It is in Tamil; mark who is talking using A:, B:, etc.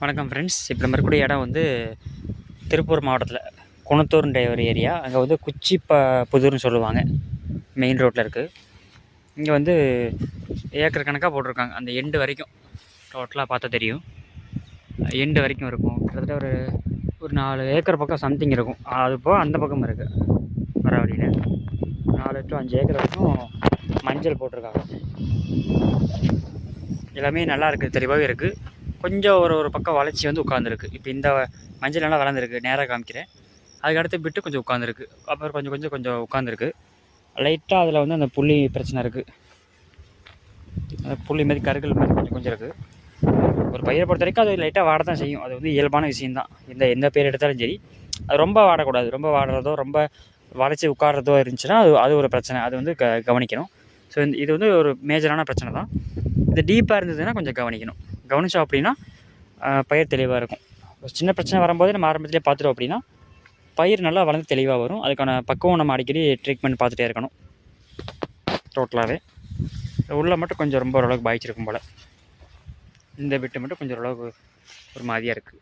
A: வணக்கம் ஃப்ரெண்ட்ஸ். இப்போ நம்ம இருக்கக்கூடிய இடம் வந்து திருப்பூர் மாவட்டத்தில் குணத்தூர்ன்ற ஒரு ஏரியா. அங்கே வந்து புதூர்னு சொல்லுவாங்க. மெயின் ரோட்டில் இருக்குது. இங்கே வந்து ஏக்கர் கணக்காக போட்டிருக்காங்க. அந்த எண்டு வரைக்கும் டோட்டலாக பார்த்தா தெரியும். எண்டு வரைக்கும் இருக்கும். கிட்டத்தட்ட ஒரு 4 ஏக்கர் பக்கம் சம்திங் இருக்கும். அது போக அந்த பக்கம் இருக்குது வர வழியில் 4 to 5 ஏக்கர் வரைக்கும் மஞ்சள் போட்டிருக்காங்க. எல்லாமே நல்லா இருக்குது, தெளிவாகவே இருக்குது. கொஞ்சம் ஒரு பக்கம் வளைச்சி வந்து உட்காந்துருக்கு. இப்போ இந்த மஞ்சள் நல்லா வளர்ந்துருக்கு, நேராக காமிக்கிறேன். அதுக்கு அடுத்து விட்டு கொஞ்சம் உட்காந்துருக்கு. அப்புறம் கொஞ்சம் உட்காந்துருக்கு. லைட்டாக அதில் வந்து அந்த புள்ளி பிரச்சனை இருக்குது. புள்ளி மாதிரி கருகள் மாதிரி கொஞ்சம் இருக்குது. ஒரு பயிரை பொறுத்த வரைக்கும் அது லைட்டாக வாட தான் செய்யும். அது வந்து இயல்பான விஷயந்தான். எந்த பயிர் எடுத்தாலும் சரி, அது ரொம்ப வாடக்கூடாது. ரொம்ப வாடுறதோ ரொம்ப வளைச்சி உட்கார்றதோ இருந்துச்சுன்னா அது ஒரு பிரச்சனை. அது வந்து கவனிக்கணும். ஸோ இது வந்து ஒரு மேஜரான பிரச்சனை தான். இது டீப்பாக இருந்ததுன்னா கொஞ்சம் கவனித்தோம் அப்படின்னா பயிர் தெளிவாக இருக்கும். ஒரு சின்ன பிரச்சனை வரும்போது நம்ம ஆரம்பத்திலே பார்த்துட்டோம் அப்படின்னா பயிர் நல்லா வளர்ந்து தெளிவாக வரும். அதுக்கான பக்குவம் நம்ம அடிக்கடி ட்ரீட்மெண்ட் பார்த்துட்டே இருக்கணும். டோட்டலாகவே உள்ளே மட்டும் கொஞ்சம் ரொம்ப ஓரளவுக்கு பாதிச்சிருக்கும் போல். இந்த விட்டு மட்டும் கொஞ்சம் ஓரளவுக்கு ஒரு மாதிரியாக இருக்குது.